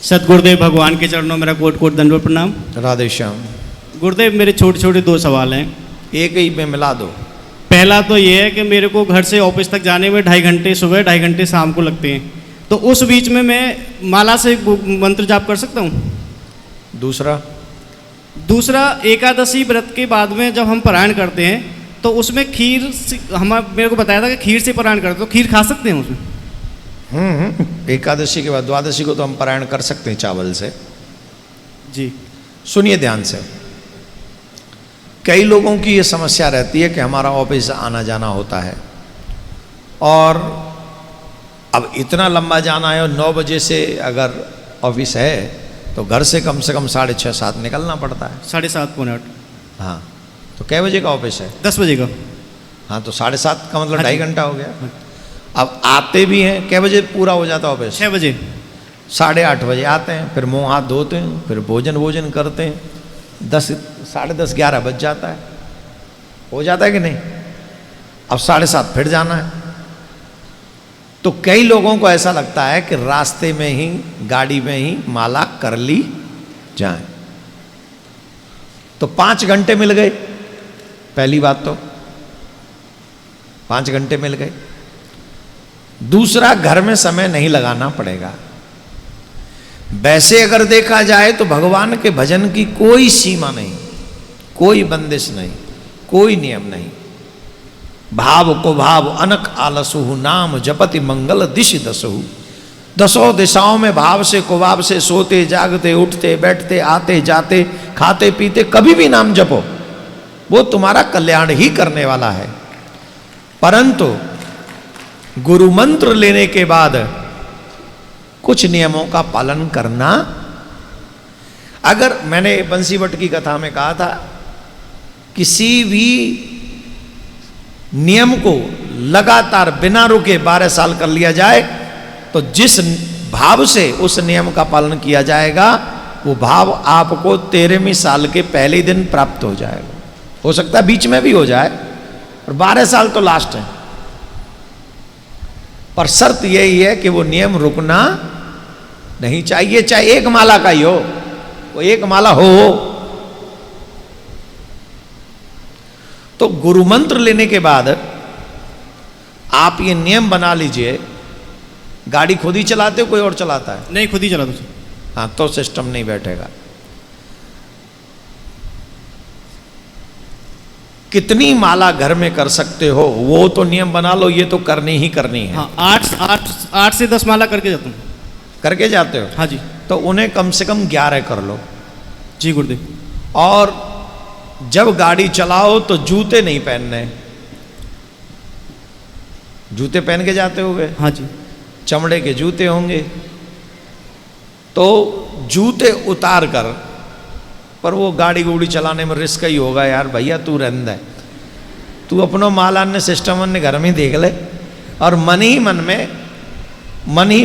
सतगुरुदेव भगवान के चरणों में मेरा कोट कोट दंडवत प्रणाम। राधे श्याम। गुरुदेव, मेरे छोटे छोटे दो सवाल हैं। एक ही में मिला दो। पहला तो ये है कि मेरे को घर से ऑफिस तक जाने में 2.5 घंटे सुबह 2.5 घंटे शाम को लगते हैं, तो उस बीच में मैं माला से मंत्र जाप कर सकता हूँ? दूसरा, एकादशी व्रत के बाद में जब हम पारायण करते हैं तो उसमें खीर मेरे को बताया था कि खीर से पारायण करते, तो खीर खा सकते हैं उसमें? एकादशी के बाद द्वादशी को तो हम पारायण कर सकते हैं चावल से। जी सुनिए ध्यान से। कई लोगों की ये समस्या रहती है कि हमारा ऑफिस आना जाना होता है और अब इतना लंबा जाना है और 9 बजे से अगर ऑफिस है तो घर से कम 6:30-7 निकलना पड़ता है। 7:30 पौने 8। हाँ, तो कै बजे का ऑफिस है? 10 बजे का। हाँ, तो 7:30 का मतलब 2.5 घंटा हो गया। हाँ। अब आते भी हैं, कै बजे पूरा हो जाता है ऑफिस? 6 बजे। 8:30 बजे आते हैं, फिर मुंह हाथ धोते हैं, फिर भोजन करते हैं, 10 10:30 11 बज जाता है। हो जाता है कि नहीं? अब 7:30 फिर जाना है। तो कई लोगों को ऐसा लगता है कि रास्ते में ही गाड़ी में ही माला कर ली जाए, तो 5 घंटे मिल गए। पहली बात तो 5 घंटे मिल गए। दूसरा, घर में समय नहीं लगाना पड़ेगा। वैसे अगर देखा जाए तो भगवान के भजन की कोई सीमा नहीं, कोई बंदिश नहीं, कोई नियम नहीं। भाव को भाव अनक आलसहु, नाम जपति मंगल दिशि दसहु। 10 दिशाओं में भाव से कुभाव से सोते जागते उठते बैठते आते जाते खाते पीते कभी भी नाम जपो, वो तुम्हारा कल्याण ही करने वाला है। परंतु गुरु मंत्र लेने के बाद कुछ नियमों का पालन करना। अगर मैंने बंसी भट्ट की कथा में कहा था, किसी भी नियम को लगातार बिना रुके 12 साल कर लिया जाए तो जिस भाव से उस नियम का पालन किया जाएगा वो भाव आपको 13वें साल के पहले ही दिन प्राप्त हो जाएगा। हो सकता है बीच में भी हो जाए, और 12 साल तो लास्ट है। पर शर्त यही है कि वो नियम रुकना नहीं चाहिए, चाहे एक माला का ही हो, वो एक माला हो। तो गुरु मंत्र लेने के बाद आप ये नियम बना लीजिए। गाड़ी खुद ही चलाते हो, कोई और चलाता है? नहीं, खुद ही चला दो। हाँ, तो सिस्टम नहीं बैठेगा। कितनी माला घर में कर सकते हो वो तो नियम बना लो, ये तो करनी ही करनी है। हाँ, 8 से 10 माला करके जाता हूँ। करके जाते हो? हाँ जी। तो उन्हें कम से कम 11 कर लो। जी गुरुदेव। और जब गाड़ी चलाओ तो जूते नहीं पहनने। जूते पहन के जाते होगे? हाँ जी। चमड़े के जूते होंगे, तो जूते उतार कर, पर वो गाड़ी गुड़ी चलाने में रिस्क ही होगा यार। भैया तू रहने दे, तू अपनो माला ने सिस्टम ने घर में देख ले, और मन ही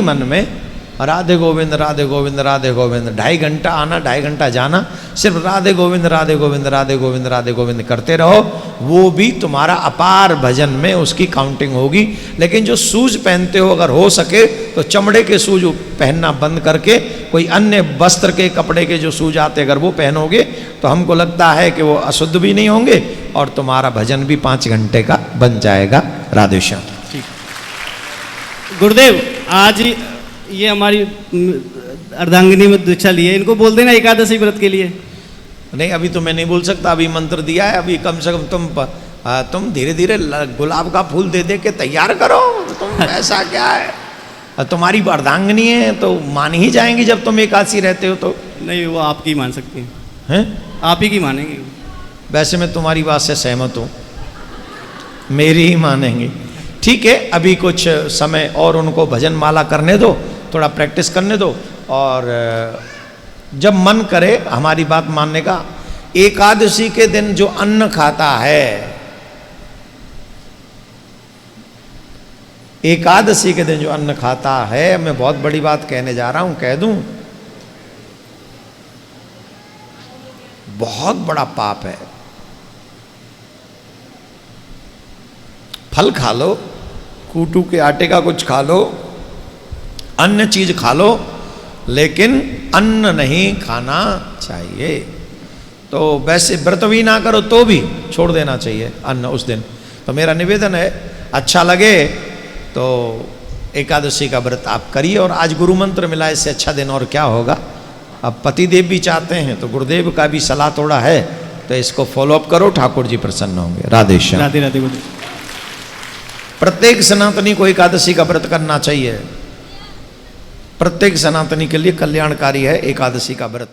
मन में राधे गोविंद राधे गोविंद राधे गोविंद। 2.5 घंटा आना, 2.5 घंटा जाना, सिर्फ राधे गोविंद राधे गोविंद राधे गोविंद राधे गोविंद करते रहो। वो भी तुम्हारा अपार भजन में उसकी काउंटिंग होगी। लेकिन जो शूज पहनते हो, अगर हो सके तो चमड़े के शूज पहनना बंद करके कोई अन्य वस्त्र के कपड़े के जो शूज आते अगर वो पहनोगे तो हमको लगता है कि वो अशुद्ध भी नहीं होंगे और तुम्हारा भजन भी 5 घंटे का बन जाएगा। राधे श्याम। ठीक। गुरुदेव, आज ये हमारी अर्धांगिनी में दीक्षा ली है, इनको बोल देना एकादशी व्रत के लिए। नहीं, अभी तो मैं नहीं बोल सकता, अभी मंत्र दिया है। अभी कम से कम तुम धीरे धीरे गुलाब का फूल दे दे के तैयार करो। तुम ऐसा क्या है, तुम्हारी अर्धांगिनी है तो मान ही जाएंगी जब तुम एकादशी रहते हो तो। नहीं, वो आपकी मान सकती हैं। आप ही की मानेंगे। वैसे मैं तुम्हारी बात से सहमत हूँ, मेरी ही मानेंगे। ठीक है, अभी कुछ समय और उनको भजन माला करने दो, थोड़ा प्रैक्टिस करने दो, और जब मन करे हमारी बात मानने का। एकादशी के दिन जो अन्न खाता है, एकादशी के दिन जो अन्न खाता है, मैं बहुत बड़ी बात कहने जा रहा हूं, कह दूं, बहुत बड़ा पाप है। फल खा लो, कूटू के आटे का कुछ खा लो, अन्य चीज खा लो, लेकिन अन्न नहीं खाना चाहिए। तो वैसे व्रत भी ना करो तो भी छोड़ देना चाहिए अन्न उस दिन। तो मेरा निवेदन है, अच्छा लगे तो एकादशी का व्रत आप करिए। और आज गुरु मंत्र मिला, इससे अच्छा दिन और क्या होगा। अब पतिदेव भी चाहते हैं तो गुरुदेव का भी सलाह थोड़ा है, तो इसको फॉलो अप करो, ठाकुर जी प्रसन्न होंगे। राधे श्याम। राधे राधे गुरुदेव। प्रत्येक सनातनी को एकादशी का व्रत करना चाहिए। प्रत्येक सनातनी के लिए कल्याणकारी है एकादशी का व्रत।